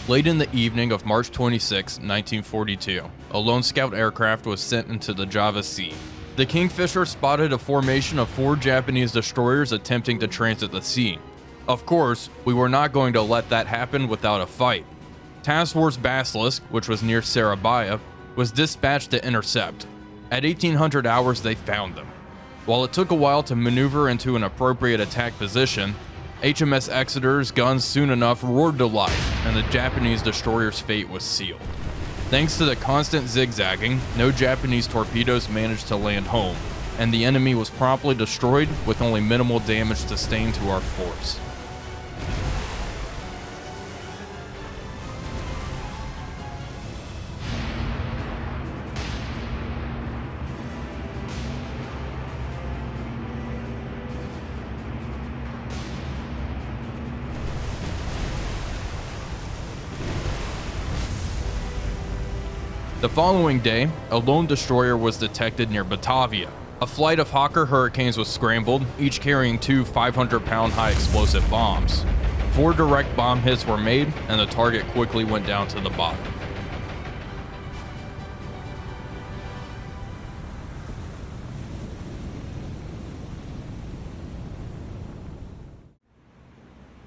Late in the evening of March 26, 1942, a lone scout aircraft was sent into the Java Sea. The Kingfisher spotted a formation of 4 Japanese destroyers attempting to transit the sea. Of course, we were not going to let that happen without a fight. Task Force Basilisk, which was near Surabaya, was dispatched to intercept. At 1800 hours, they found them. While it took a while to maneuver into an appropriate attack position, HMS Exeter's guns soon enough roared to life, and the Japanese destroyer's fate was sealed. Thanks to the constant zigzagging, no Japanese torpedoes managed to land home, and the enemy was promptly destroyed with only minimal damage sustained to our force. The following day, a lone destroyer was detected near Batavia. A flight of Hawker Hurricanes was scrambled, each carrying 2 500-pound high-explosive bombs. 4 direct bomb hits were made, and the target quickly went down to the bottom.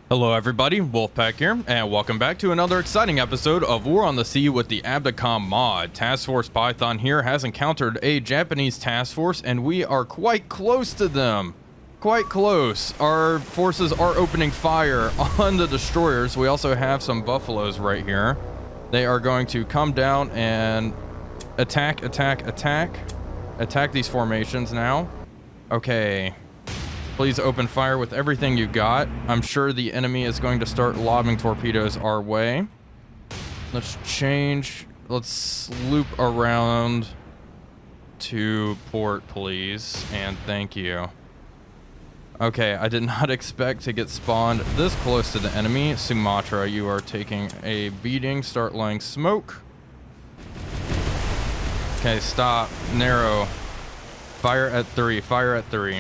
Hello everybody, Wolfpack here, and welcome back to another exciting episode of War on the Sea with the Abdicom mod. Task Force Python here has encountered a Japanese task force, and we are quite close to them. Quite close. Our forces are opening fire on the destroyers. We also have some buffaloes right here. They are going to come down and attack these formations now. Okay. Please open fire with everything you got. I'm sure the enemy is going to start lobbing torpedoes our way. Let's loop around to port, please, and thank you. Okay, I did not expect to get spawned this close to the enemy. Sumatra, you are taking a beating. Start laying smoke. Okay, stop. Narrow. Fire at 3. Fire at 3.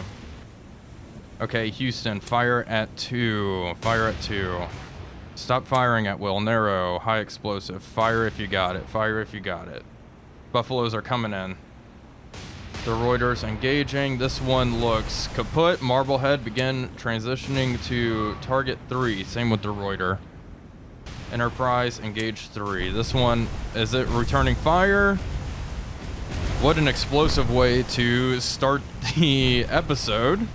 Okay, Houston, fire at 2. Fire at 2. Stop firing at will. Narrow, high explosive. Fire if you got it. Fire if you got it. Buffaloes are coming in. The Reuters engaging. This one looks kaput. Marblehead begin transitioning to target 3. Same with the Reuter. Enterprise, engage 3. This one, is it returning fire? What an explosive way to start the episode.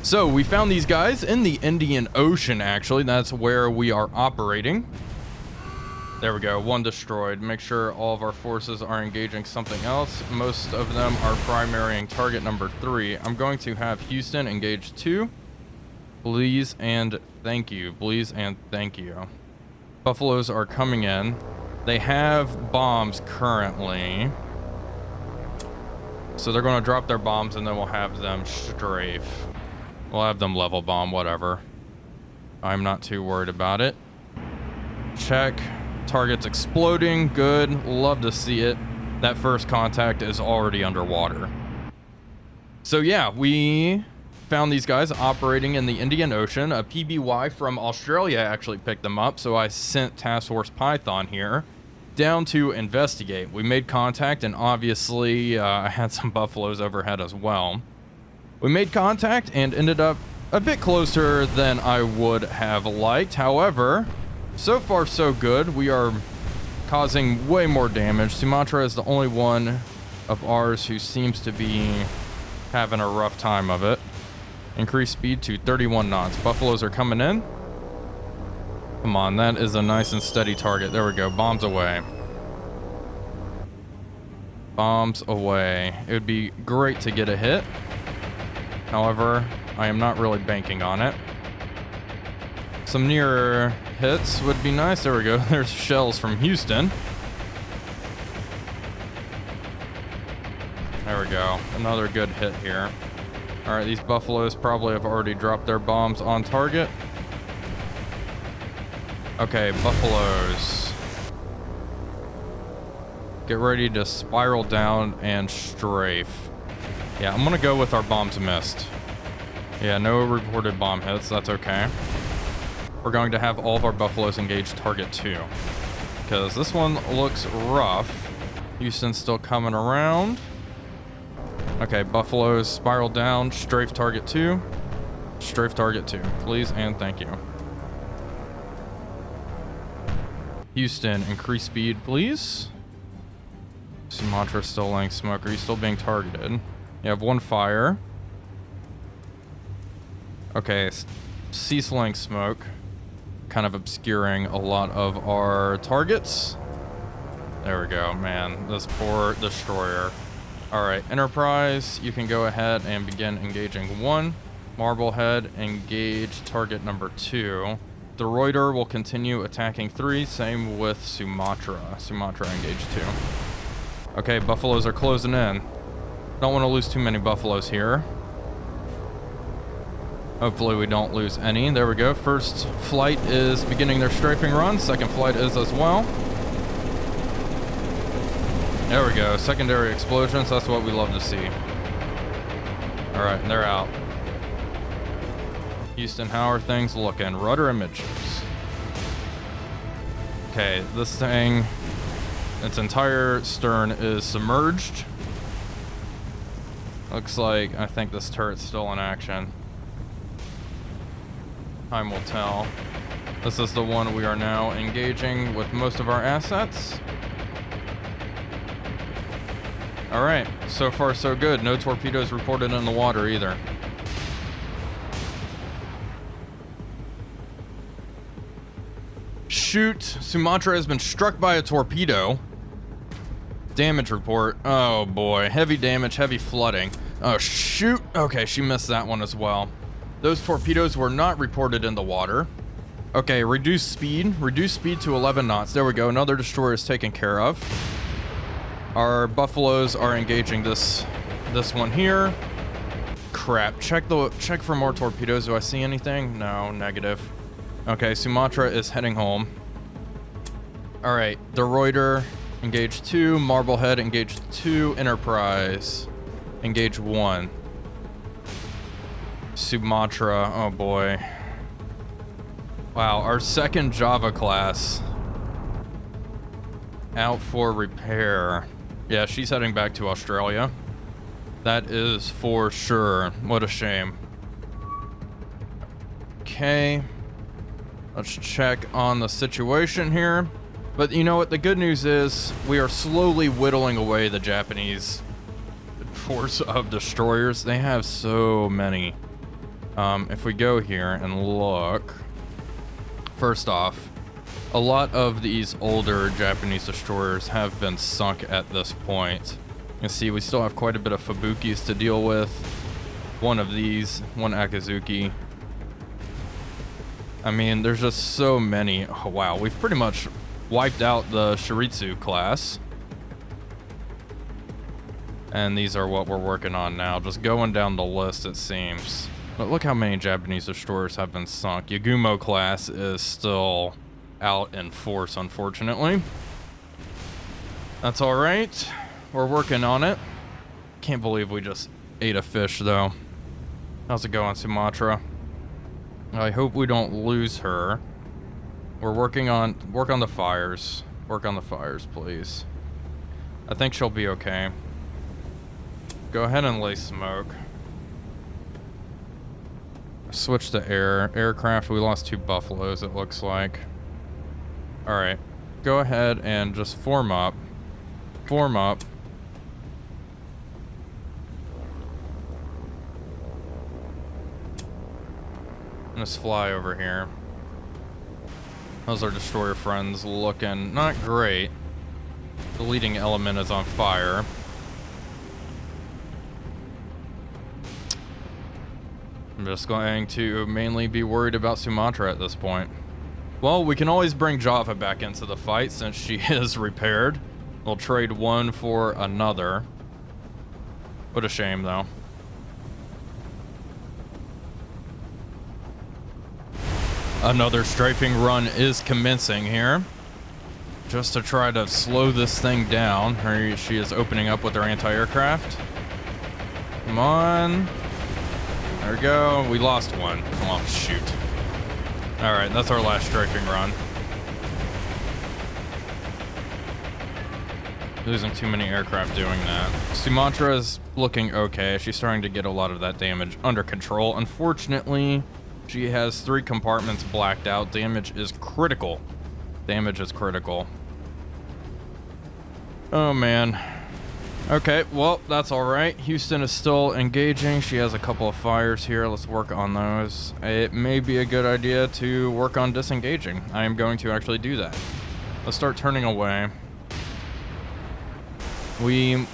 So we found these guys in the Indian Ocean, actually. That's where we are operating. There we go, 1 destroyed. Make sure all of our forces are engaging something else. Most of them are primarying target number 3. I'm going to have Houston engage 2. Please and thank you. Please and thank you. Buffaloes are coming in. They have bombs currently. So they're going to drop their bombs and then we'll have them strafe. We'll have them level bomb, whatever. I'm not too worried about it. Check. Target's exploding. Good. Love to see it. That first contact is already underwater. So yeah, we found these guys operating in the Indian Ocean. A PBY from Australia actually picked them up, so I sent Task Force Python here down to investigate. We made contact, and obviously I had some buffaloes overhead as well. We made contact and ended up a bit closer than I would have liked. However, so far so good. We are causing way more damage. Sumatra is the only one of ours who seems to be having a rough time of it. Increase speed to 31 knots. Buffaloes are coming in. Come on, that is a nice and steady target. There we go. Bombs away. Bombs away. It would be great to get a hit. However, I am not really banking on it. Some nearer hits would be nice. There we go. There's shells from Houston. There we go. Another good hit here. All right, these buffaloes probably have already dropped their bombs on target. Okay, buffaloes. Get ready to spiral down and strafe. Yeah, I'm gonna go with our bombs missed. Yeah, no reported bomb hits. That's okay. we're going to have all of our buffaloes engage target 2. Because this one looks rough. Houston's still coming around. Okay, buffaloes spiral down. Strafe target 2. Strafe target 2. Please and thank you. Houston, increase speed, please. Sumatra still laying smoke. Are you still being targeted? You have 1 fire. Okay, cease laying smoke. Kind of obscuring a lot of our targets. There we go, man. This poor destroyer. Alright, Enterprise, you can go ahead and begin engaging 1. Marblehead, engage target number 2. The Reuter will continue attacking 3. Same with Sumatra. Sumatra, engage 2. Okay, buffaloes are closing in. Don't want to lose too many buffaloes here. Hopefully we don't lose any. There we go. First flight is beginning their strafing run. Second flight is as well. There we go. Secondary explosions. That's what we love to see. Alright, they're out. Houston, how are things looking? Rudder and midships. Okay, this thing, its entire stern is submerged. Looks like, I think this turret's still in action. Time will tell. This is the one we are now engaging with most of our assets. Alright, so far so good. No torpedoes reported in the water either. Shoot, Sumatra has been struck by a torpedo. Damage report. Oh boy, heavy damage, heavy flooding. Oh shoot, okay, she missed that one as well. Those torpedoes were not reported in the water. Okay, reduce speed to 11 knots. There we go, another destroyer is taken care of. Our buffaloes are engaging this one here. Crap, check for more torpedoes. Do I see anything? No, negative. Okay, Sumatra is heading home. Alright, the Reuter, engage 2. Marblehead, engage 2. Enterprise, engage 1. Sumatra, oh boy. Wow, our second Java class out for repair. Yeah, she's heading back to Australia. That is for sure. What a shame. Okay. Let's check on the situation here. But you know what? The good news is we are slowly whittling away the Japanese force of destroyers. They have so many. If we go here and look, first off, a lot of these older Japanese destroyers have been sunk at this point. You can see we still have quite a bit of Fubukis to deal with. One of these, one Akazuki. I mean, there's just so many. Oh, wow, we've pretty much wiped out the Shiritsu class. And these are what we're working on now. Just going down the list, it seems. But look how many Japanese destroyers have been sunk. Yagumo class is still out in force, unfortunately. That's alright. We're working on it. Can't believe we just ate a fish, though. How's it going, Sumatra? I hope we don't lose her. We're work on the fires. Work on the fires, please. I think she'll be okay. Go ahead and lay smoke. Switch to aircraft. We lost 2 buffaloes, it looks like. Alright. Go ahead and just form up. Form up. Let's fly over here. How's our destroyer friends looking? Not great. The leading element is on fire. I'm just going to mainly be worried about Sumatra at this point. Well, we can always bring Java back into the fight since she is repaired. We'll trade one for another. What a shame, though. Another strafing run is commencing here. Just to try to slow this thing down. She is opening up with her anti-aircraft. Come on. There we go. We lost one. Oh, shoot. All right, that's our last striking run. Losing too many aircraft doing that. Sumatra is looking okay. She's starting to get a lot of that damage under control. Unfortunately, she has 3 compartments blacked out. Damage is critical. Damage is critical. Oh, man. Okay, well, that's all right. Houston is still engaging. She has a couple of fires here. Let's work on those. It may be a good idea to work on disengaging. I am going to actually do that. Let's start turning away. We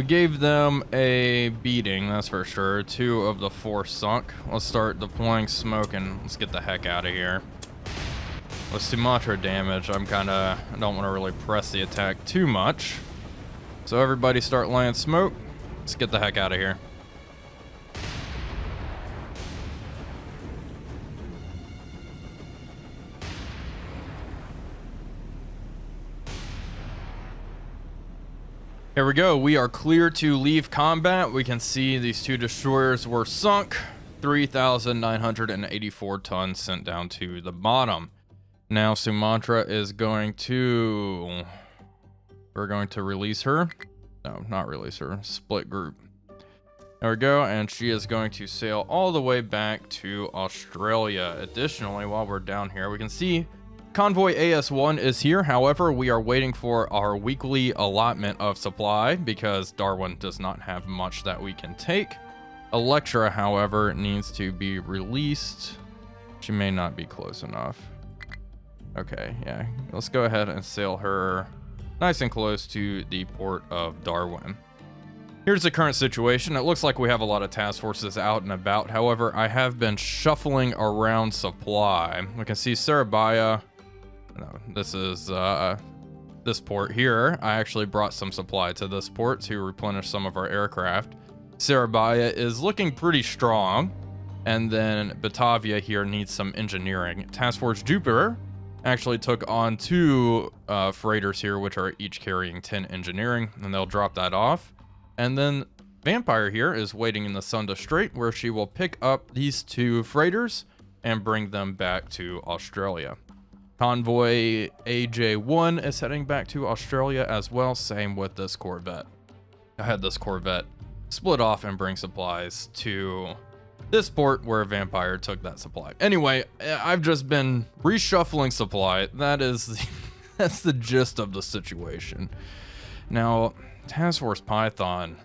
gave them a beating, that's for sure. 2 of the 4 sunk. Let's start deploying smoke and let's get the heck out of here. With Sumatra damage, I don't want to really press the attack too much. So everybody start laying smoke. Let's get the heck out of here. Here we go. We are clear to leave combat. We can see these 2 destroyers were sunk. 3,984 tons sent down to the bottom. Now Sumatra is going to... We're going to release her. No, not release her. Split group. There we go. And she is going to sail all the way back to Australia. Additionally, while we're down here, we can see Convoy AS1 is here. However, we are waiting for our weekly allotment of supply because Darwin does not have much that we can take. Electra, however, needs to be released. She may not be close enough. Okay, yeah. Let's go ahead and sail her nice and close to the port of Darwin. Here's the current situation. It looks like we have a lot of task forces out and about. However, I have been shuffling around supply. We can see Surabaya. No, this is this port here. I actually brought some supply to this port to replenish some of our aircraft. Surabaya is looking pretty strong. And then Batavia here needs some engineering. Task Force Jupiter actually took on 2 freighters here, which are each carrying 10 engineering, and they'll drop that off. And then Vampire here is waiting in the Sunda Strait, where she will pick up these 2 freighters and bring them back to Australia. Convoy AJ1 is heading back to Australia as well. Same with this Corvette. I had this Corvette split off and bring supplies to this port where Vampire took that supply. Anyway, I've just been reshuffling supply. That's the gist of the situation. Now, Task Force Python,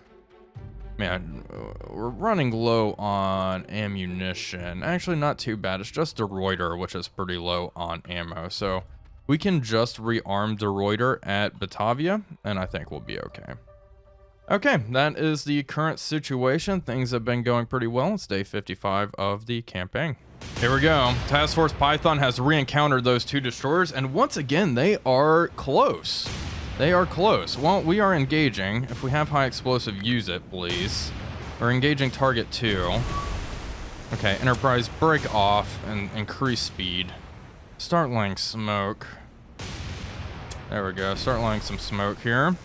man, we're running low on ammunition. Actually, not too bad. It's just De Ruyter, which is pretty low on ammo. So we can just rearm De Ruyter at Batavia, and I think we'll be okay. Okay, that is the current situation. Things have been going pretty well. It's day 55 of the campaign. Here we go. Task Force Python has re-encountered those 2 destroyers, and once again, they are close. They are close. Well, we are engaging. If we have high explosive, use it, please. We're engaging target 2. Okay, Enterprise, break off and increase speed. Start laying smoke. There we go. Start laying some smoke here.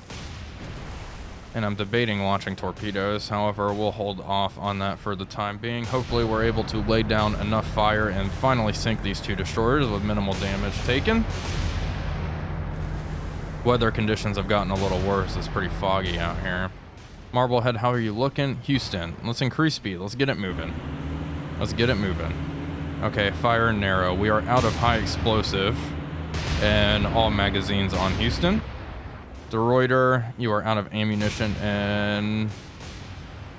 And I'm debating launching torpedoes. However, we'll hold off on that for the time being. Hopefully, we're able to lay down enough fire and finally sink these 2 destroyers with minimal damage taken. Weather conditions have gotten a little worse. It's pretty foggy out here. Marblehead, how are you looking? Houston, let's increase speed. Let's get it moving. Let's get it moving. Okay, fire and narrow. We are out of high explosive and all magazines on Houston. De Ruyter, you are out of ammunition and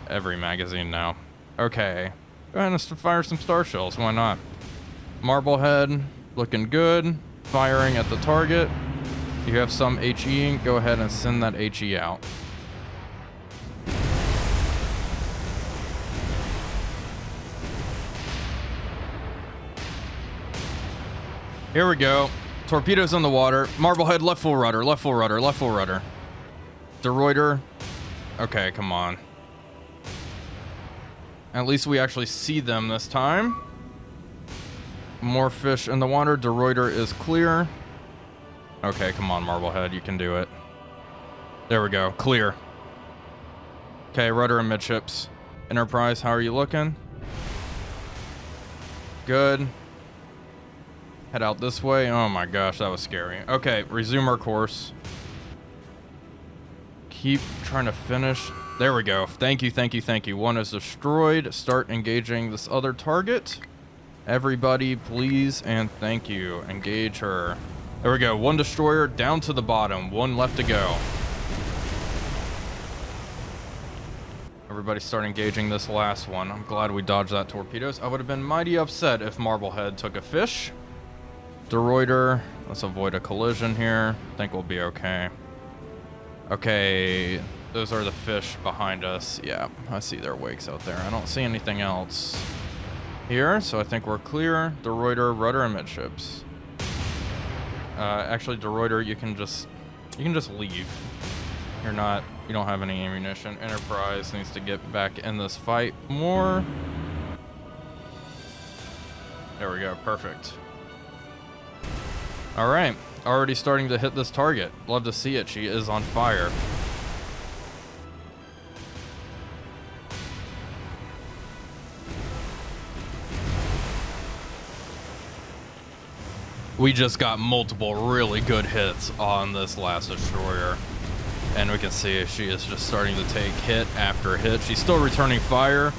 every magazine now. Okay, go ahead and fire some star shells. Why not? Marblehead, looking good. Firing at the target. You have some HE. Go ahead and send that HE out. Here we go. Torpedoes on the water. Marblehead, left full rudder, left full rudder, left full rudder. De Ruyter. Okay, come on. At least we actually see them this time. More fish in the water. De Ruyter is clear. Okay, come on, Marblehead. You can do it. There we go. Clear. Okay, rudder and midships. Enterprise, how are you looking? Good. Head out this way. Oh my gosh, that was scary. Okay, resume our course. Keep trying to finish. There we go. Thank you, thank you, thank you. One is destroyed. Start engaging this other target. Everybody, please and thank you. Engage her. There we go. One destroyer down to the bottom. One left to go. Everybody start engaging this last one. I'm glad we dodged that torpedoes. I would have been mighty upset if Marblehead took a fish. Deroiter. Let's avoid a collision here. Think we'll be okay. Okay. Those are the fish behind us. Yeah, I see their wakes out there. I don't see anything else here, so I think we're clear. Deroiter, rudder, and midships. Actually, Deroiter, you can just leave. You don't have any ammunition. Enterprise needs to get back in this fight more. There we go, perfect. All right, already starting to hit this target. Love to see it. She is on fire. We just got multiple really good hits on this last destroyer. And we can see she is just starting to take hit after hit. She's still returning fire.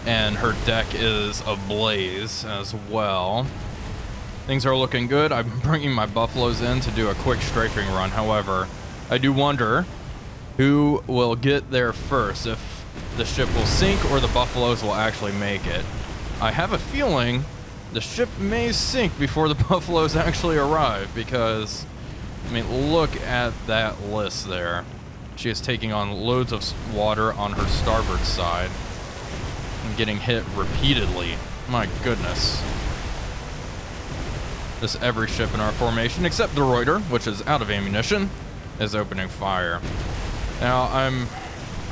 And her deck is ablaze as well. Things are looking good. I'm bringing my buffaloes in to do a quick strafing run. However, I do wonder who will get there first. If the ship will sink or the buffaloes will actually make it. I have a feeling the ship may sink before the buffaloes actually arrive because, I mean, look at that list there. She is taking on loads of water on her starboard side and getting hit repeatedly. My goodness. Just every ship in our formation, except the Deroiter, which is out of ammunition, is opening fire. Now,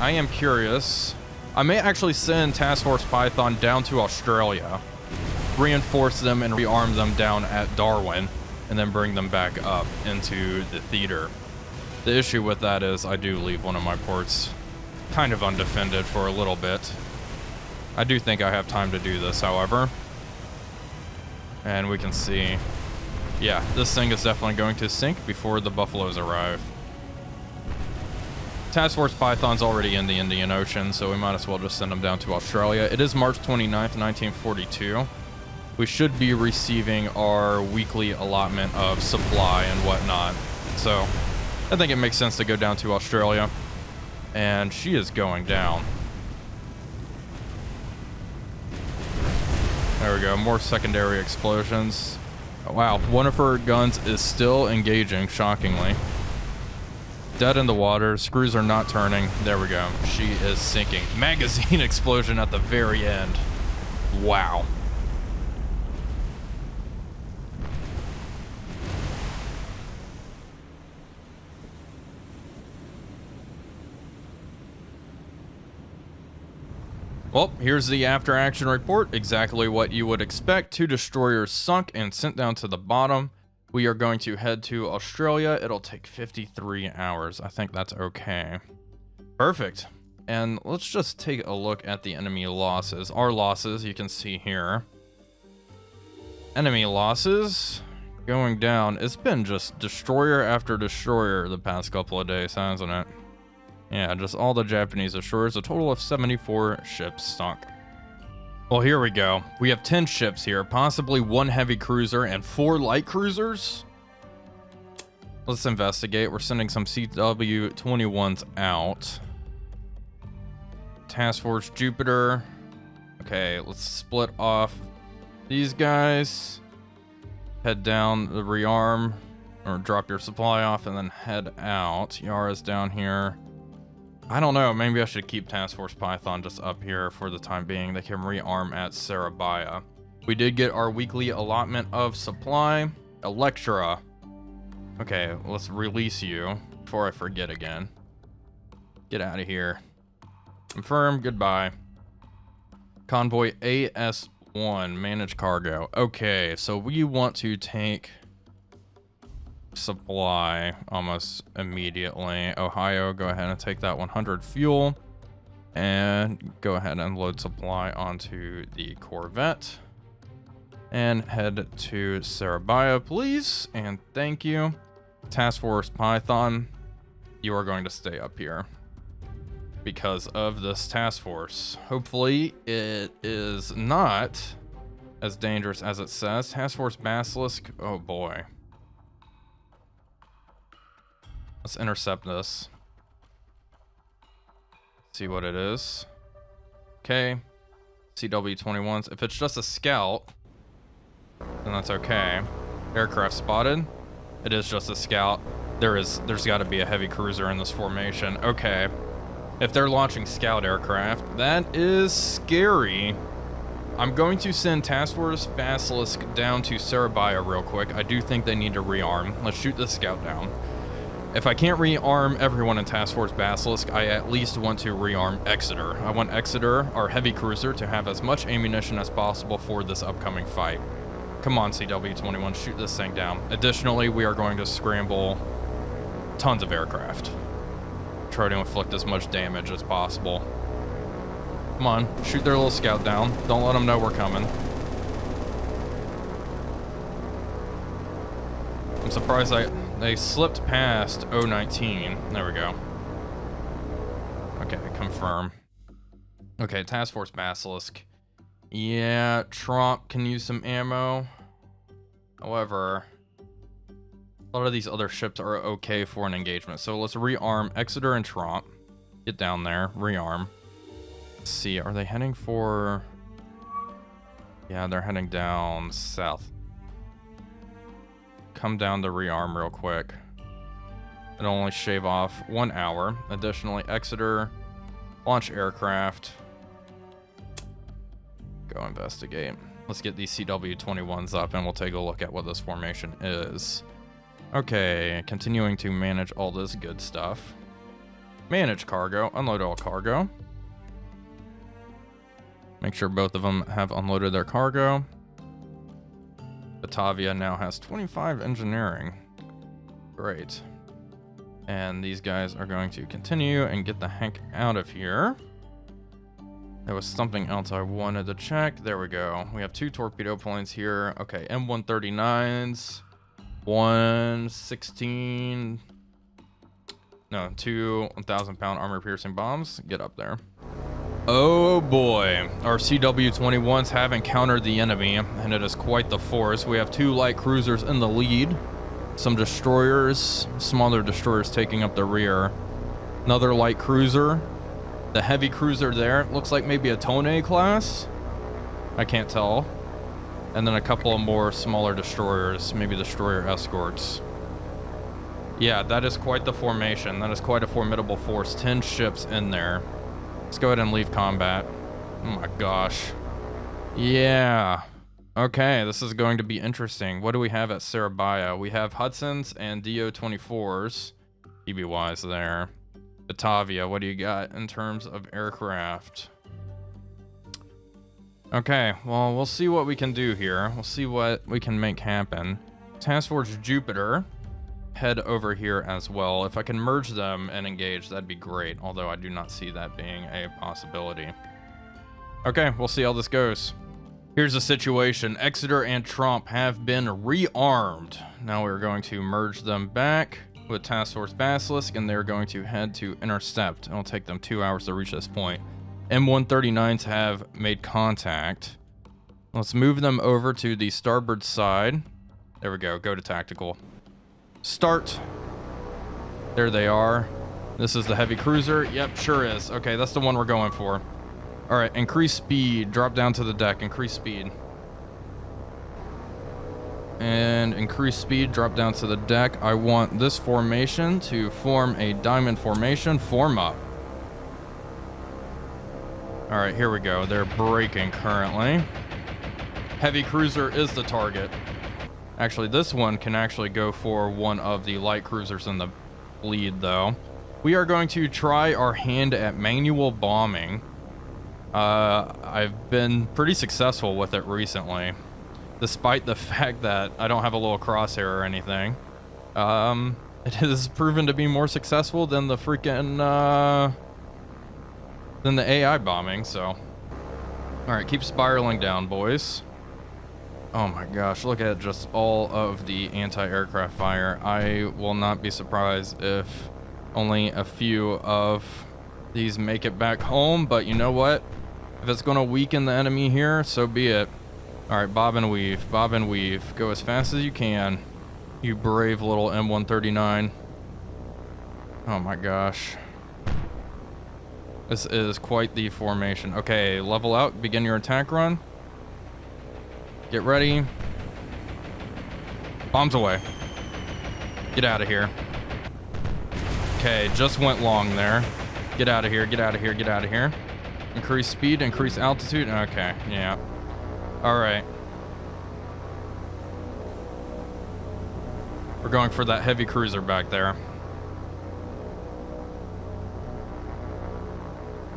I am curious. I may actually send Task Force Python down to Australia, reinforce them and rearm them down at Darwin, and then bring them back up into the theater. The issue with that is I do leave one of my ports kind of undefended for a little bit. I do think I have time to do this, however. And we can see, yeah, this thing is definitely going to sink before the buffaloes arrive. Task Force Python's already in the Indian Ocean, so we might as well just send them down to Australia. It is March 29th, 1942. We should be receiving our weekly allotment of supply and whatnot. So I think it makes sense to go down to Australia. And she is going down. There we go, more secondary explosions. Oh, wow, one of her guns is still engaging, shockingly. Dead in the water, screws are not turning. There we go, she is sinking. Magazine explosion at the very end. Wow. Well, here's the after action report. Exactly what you would expect. 2 destroyers sunk and sent down to the bottom. We are going to head to Australia. It'll take 53 hours. I think that's okay. Perfect. And let's just take a look at the enemy losses. Our losses, you can see here. Enemy losses going down. It's been just destroyer after destroyer the past couple of days, hasn't it? Yeah, just all the Japanese destroyers, a total of 74 ships sunk. Well, here we go. We have 10 ships here, possibly 1 heavy cruiser and 4 light cruisers. Let's investigate. We're sending some CW-21s out. Task Force Jupiter. Okay, let's split off these guys. Head down the rearm, or drop your supply off and then head out. Yara's down here. I don't know, maybe I should keep Task Force Python just up here for the time being. They can rearm at Surabaya. We did get our weekly allotment of supply. Electra. Okay, let's release you before I forget again. Get out of here. Confirm, goodbye. Convoy AS1, manage cargo. Okay, so we want to take supply almost immediately. Ohio, go ahead and take that 100 fuel and go ahead and load supply onto the Corvette. And head to Surabaya, please. And thank you. Task Force Python, you are going to stay up here because of this task force. Hopefully it is not as dangerous as it says. Task Force Basilisk, oh boy. Let's intercept this. See what it is. Okay. CW-21s. If it's just a scout, then that's okay. Aircraft spotted. It is just a scout. There's got to be a heavy cruiser in this formation. Okay. If they're launching scout aircraft, that is scary. I'm going to send Task Force Basilisk down to Surabaya real quick. I do think they need to rearm. Let's shoot this scout down. If I can't rearm everyone in Task Force Basilisk, I at least want to rearm Exeter. I want Exeter, our heavy cruiser, to have as much ammunition as possible for this upcoming fight. Come on, CW-21, shoot this thing down. Additionally, we are going to scramble tons of aircraft. Try to inflict as much damage as possible. Come on, shoot their little scout down. Don't let them know we're coming. I'm surprised they slipped past 019. There we go. Okay, confirm. Okay, Task Force Basilisk. Yeah, Tromp can use some ammo. However, a lot of these other ships are okay for an engagement. So let's rearm Exeter and Tromp. Get down there, rearm. Let's see, are they heading for... Yeah, they're heading down south. Come down to rearm real quick. It'll only shave off 1 hour. Additionally, Exeter, launch aircraft. Go investigate. Let's get these CW-21s up and we'll take a look at what this formation is. Okay, continuing to manage all this good stuff. Manage cargo, unload all cargo. Make sure both of them have unloaded their cargo. Batavia now has 25 engineering. Great. And these guys are going to continue and get the heck out of here. There was something else I wanted to check. There we go. We have 2 torpedo points here. Okay, M139s. 116. No, 2 1,000-pound armor-piercing bombs. Get up there. Oh boy, our CW-21s have encountered the enemy, and it is quite the force. We have 2 light cruisers in the lead, some destroyers, smaller destroyers taking up the rear. Another light cruiser. The heavy cruiser there looks like maybe a Tone class. I can't tell. And then a couple of more smaller destroyers, maybe destroyer escorts. Yeah, that is quite the formation. That is quite a formidable force. 10 ships in there. Let's go ahead and leave combat. Oh my gosh. Yeah. Okay, this is going to be interesting. What do we have at Surabaya? We have Hudsons and DO-24s. PBYs there. Batavia, what do you got in terms of aircraft? Okay, well, we'll see what we can do here. We'll see what we can make happen. Task Force Jupiter. Head over here as well. If I can merge them and engage, that'd be great, although I do not see that being a possibility. Okay, we'll see how this goes. Here's the situation. Exeter and Tromp have been rearmed. Now we're going to merge them back with Task Force Basilisk, and they're going to head to intercept. It'll take them 2 hours to reach this point. M139s have made contact. Let's move them over to the starboard side. There we go. Go to tactical. Start. There they are. This is the heavy cruiser. Yep, sure is. Okay, that's the one we're going for. All right, increase speed. Drop down to the deck. Increase speed. And increase speed. Drop down to the deck. I want this formation to form a diamond formation. Form up. All right, here we go. They're braking currently. Heavy cruiser is the target. Actually, this one can actually go for one of the light cruisers in the lead, though. We are going to try our hand at manual bombing. I've been pretty successful with it recently, despite the fact that I don't have a little crosshair or anything. It has proven to be more successful than the freaking, than the AI bombing, so. All right, keep spiraling down, boys. Oh my gosh, look at just all of the anti-aircraft fire. I will not be surprised if only a few of these make it back home, but you know what? If it's going to weaken the enemy here, so be it. Alright, bob and weave, bob and weave. Go as fast as you can, you brave little M139. Oh my gosh. This is quite the formation. Okay, level out, begin your attack run. Get ready. Bombs away. Get out of here. Okay, just went long there. Get out of here, get out of here, get out of here. Increase speed, increase altitude. Okay, yeah. Alright. We're going for that heavy cruiser back there.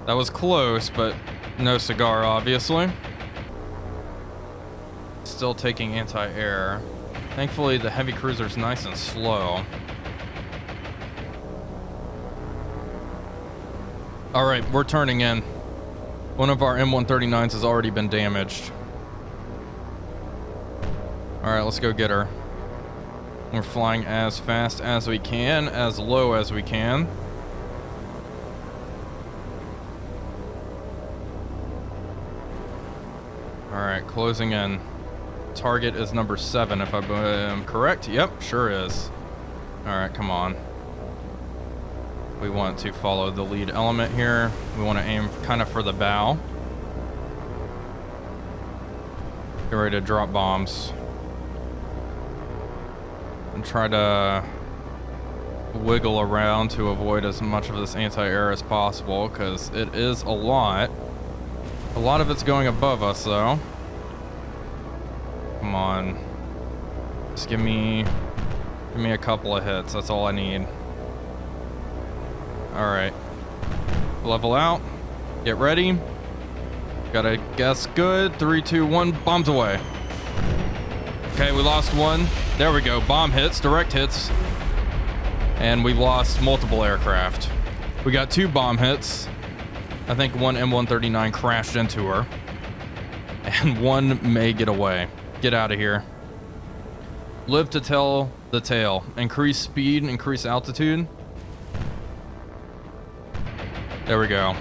That was close, but no cigar, obviously. Still taking anti-air. Thankfully, the heavy cruiser's nice and slow. Alright, we're turning in. One of our M139s has already been damaged. Alright, let's go get her. We're flying as fast as we can, as low as we can. Alright, closing in. Target is number 7, if I am correct. Yep, sure is. Alright, come on. We want to follow the lead element here. We want to aim kind of for the bow. Get ready to drop bombs. And try to wiggle around to avoid as much of this anti-air as possible, because it is a lot. A lot of it's going above us, though. Come on. Just give me a couple of hits. That's all I need. Alright. Level out. Get ready. Gotta guess good. 3, 2, 1. Bombs away. Okay, we lost one. There we go. Bomb hits. Direct hits. And we lost multiple aircraft. We got 2 bomb hits. I think one M139 crashed into her. And one may get away. Get out of here. Live to tell the tale. Increase speed, increase altitude. There we go.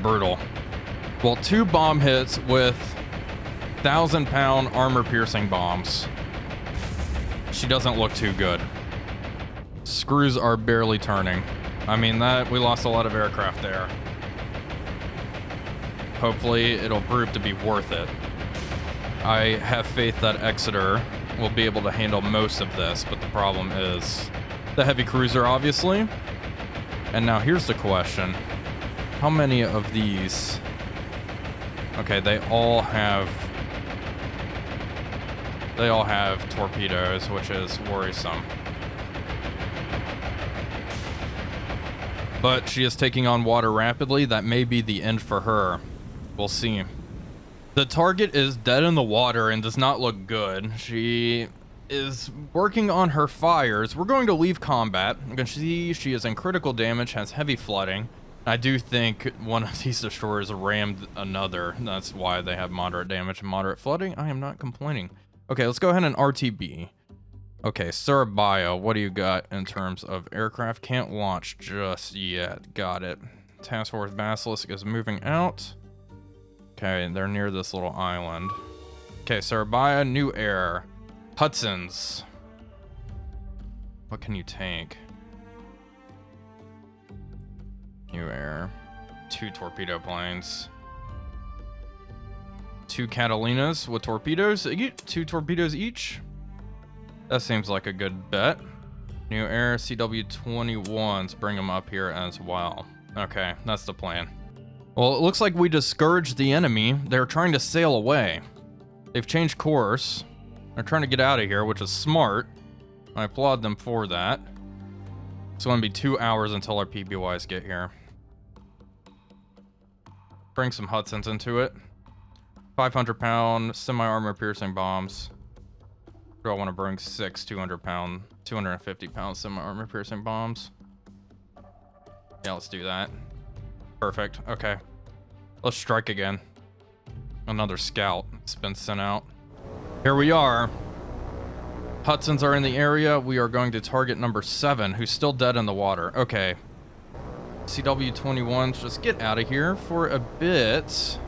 Brutal. Well, 2 bomb hits with 1,000-pound armor-piercing bombs. She doesn't look too good. Screws are barely turning. I mean, we lost a lot of aircraft there. Hopefully, it'll prove to be worth it. I have faith that Exeter will be able to handle most of this, but the problem is the heavy cruiser, obviously. And now here's the question. How many of these... Okay, they all have torpedoes, which is worrisome. But she is taking on water rapidly. That may be the end for her. We'll see. The target is dead in the water and does not look good. She is working on her fires. We're going to leave combat. You can see she is in critical damage, has heavy flooding. I do think one of these destroyers rammed another. That's why they have moderate damage and moderate flooding. I am not complaining. Okay, let's go ahead and RTB. Okay, Surabaya, what do you got in terms of aircraft? Can't launch just yet. Got it. Task Force Basilisk is moving out. Okay, they're near this little island. Okay, Surabaya, new air. Hudson's. What can you tank? New air. 2 torpedo planes. 2 Catalinas with torpedoes. 2 torpedoes each. That seems like a good bet. New air, CW-21s. Bring them up here as well. Okay, that's the plan. Well, it looks like we discouraged the enemy. They're trying to sail away. They've changed course. They're trying to get out of here, which is smart. I applaud them for that. It's going to be 2 hours until our PBYs get here. Bring some Hudsons into it. 500-pound semi-armor piercing bombs. Do I want to bring 6 200-pound, 250-pound semi-armor piercing bombs? Yeah, let's do that. Perfect. Okay. Let's strike again. another scout has been sent out. Here we are. Hudsons are in the area. We are going to target number 7, who's still dead in the water. Okay. CW21s, just get out of here for a bit.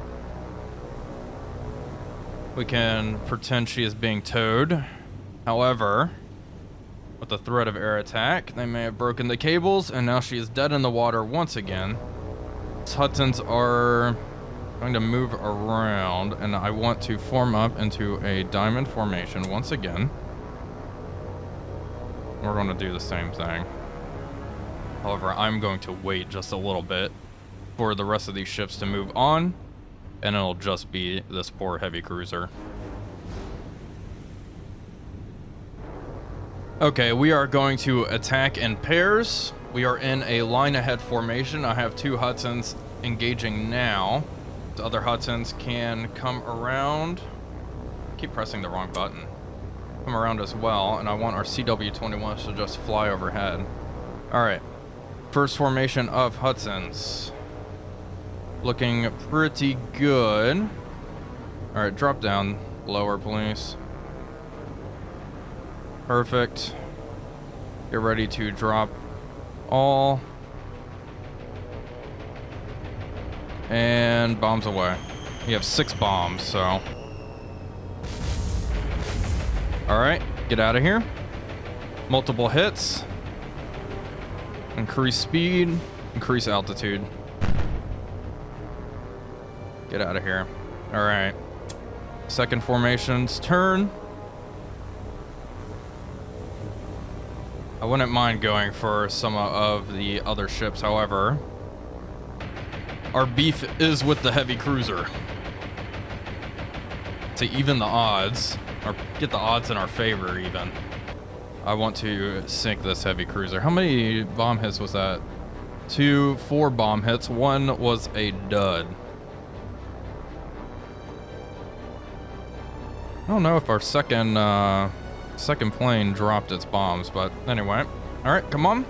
We can pretend she is being towed. However, with the threat of air attack, they may have broken the cables, and now she is dead in the water once again. These Hudsons are going to move around, and I want to form up into a diamond formation once again. We're going to do the same thing. However, I'm going to wait just a little bit for the rest of these ships to move on, and it'll just be this poor heavy cruiser. Okay, we are going to attack in pairs. We are in a line ahead formation. I have 2 Hudsons engaging now. The other Hudsons can come around. I keep pressing the wrong button. Come around as well, and I want our CW21s to just fly overhead. Alright. First formation of Hudsons. Looking pretty good. Alright, drop down lower, please. Perfect. Get ready to drop all. And bombs away. We have 6 bombs, so. Alright, get out of here. Multiple hits. Increase speed. Increase altitude. Get out of here. Alright. Second formation's turn. I wouldn't mind going for some of the other ships, however, our beef is with the heavy cruiser. To even the odds, or get the odds in our favor even, I want to sink this heavy cruiser. How many bomb hits was that? 4 bomb hits. 1 was a dud. I don't know if our second plane dropped its bombs, but anyway. Alright, come on.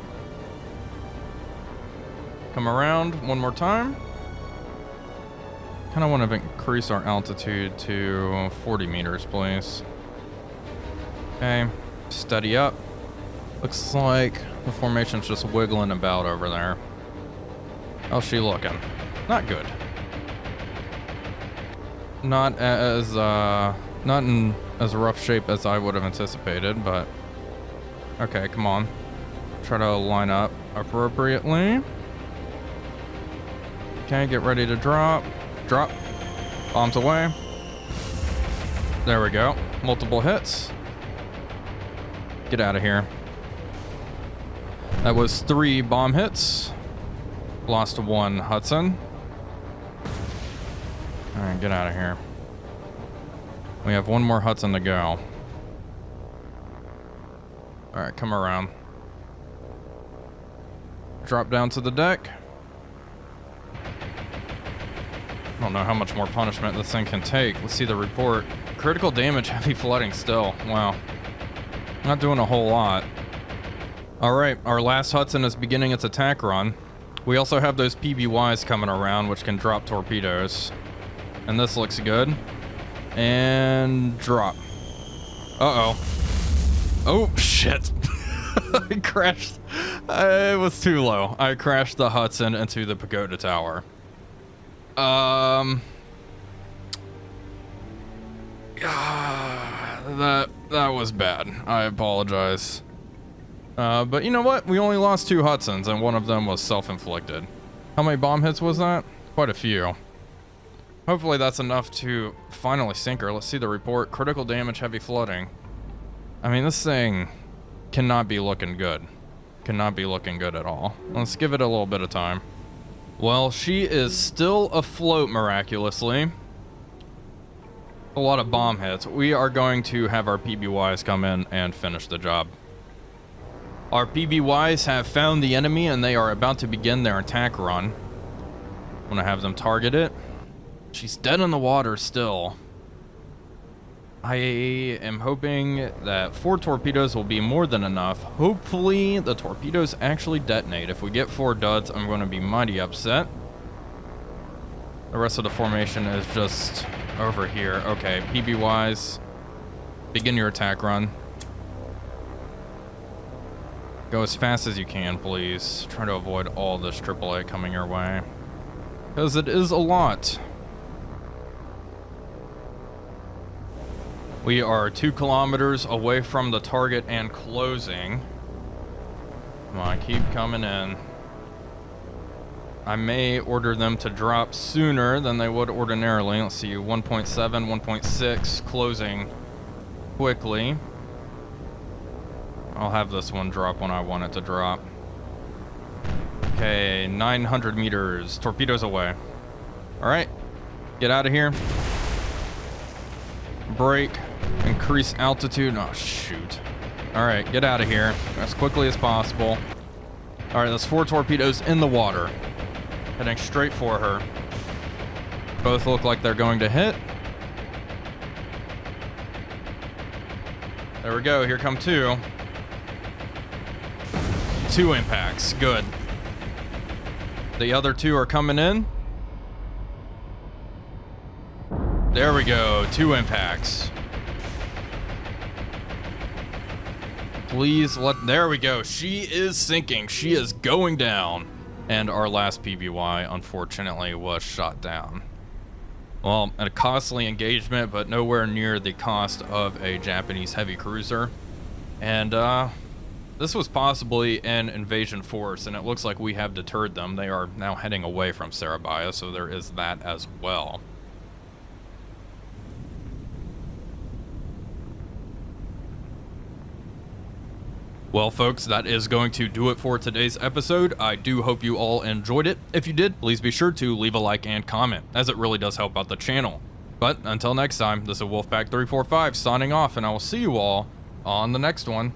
Come around one more time. Kinda want to increase our altitude to 40 meters, please. Okay, steady up. Looks like the formation's just wiggling about over there. How's she looking? Not good. Not in as rough shape as I would have anticipated, but okay, come on. Try to line up appropriately. Okay, get ready to drop. Drop. Bombs away. There we go. Multiple hits. Get out of here. That was 3 bomb hits. Lost 1 Hudson. Alright, get out of here. We have 1 more Hudson to go. Alright, come around. Drop down to the deck. I don't know how much more punishment this thing can take. Let's see the report. Critical damage, heavy flooding still. Wow. Not doing a whole lot. Alright, our last Hudson is beginning its attack run. We also have those PBYs coming around, which can drop torpedoes. And this looks good. And drop. Uh-oh. Oh, shit. I crashed. It was too low. I crashed the Hudson into the pagoda tower. That was bad. I apologize. But you know what? We only lost 2 Hudsons, and one of them was self-inflicted. How many bomb hits was that? Quite a few. Hopefully that's enough to finally sink her. Let's see the report. Critical damage, heavy flooding. I mean, this thing cannot be looking good. Cannot be looking good at all. Let's give it a little bit of time. Well, she is still afloat miraculously. A lot of bomb hits. We are going to have our PBYs come in and finish the job. Our PBYs have found the enemy and they are about to begin their attack run. I'm gonna have them target it. She's dead in the water still. I am hoping that 4 torpedoes will be more than enough. Hopefully the torpedoes actually detonate. If we get 4 duds, I'm going to be mighty upset. The rest of the formation is just over here. Okay, PB-wise, begin your attack run. Go as fast as you can, please. Try to avoid all this AAA coming your way, because it is a lot. We are 2 kilometers away from the target and closing. Come on, keep coming in. I may order them to drop sooner than they would ordinarily. Let's see, 1.7, 1.6, closing quickly. I'll have this one drop when I want it to drop. Okay, 900 meters. Torpedoes away. All right, get out of here. Brake, increase altitude. Oh, shoot. All right, get out of here as quickly as possible. All right, that's 4 torpedoes in the water. Heading straight for her. Both look like they're going to hit. There we go, here come 2. 2 impacts, good. The other 2 are coming in. There we go, 2 impacts. Please let, there we go. She is sinking, she is going down. And our last PBY, unfortunately, was shot down. Well, a costly engagement, but nowhere near the cost of a Japanese heavy cruiser. And this was possibly an invasion force, and it looks like we have deterred them. They are now heading away from Surabaya, so there is that as well. Well, folks, that is going to do it for today's episode. I do hope you all enjoyed it. If you did, please be sure to leave a like and comment, as it really does help out the channel. But until next time, this is Wolfpack345 signing off, and I will see you all on the next one.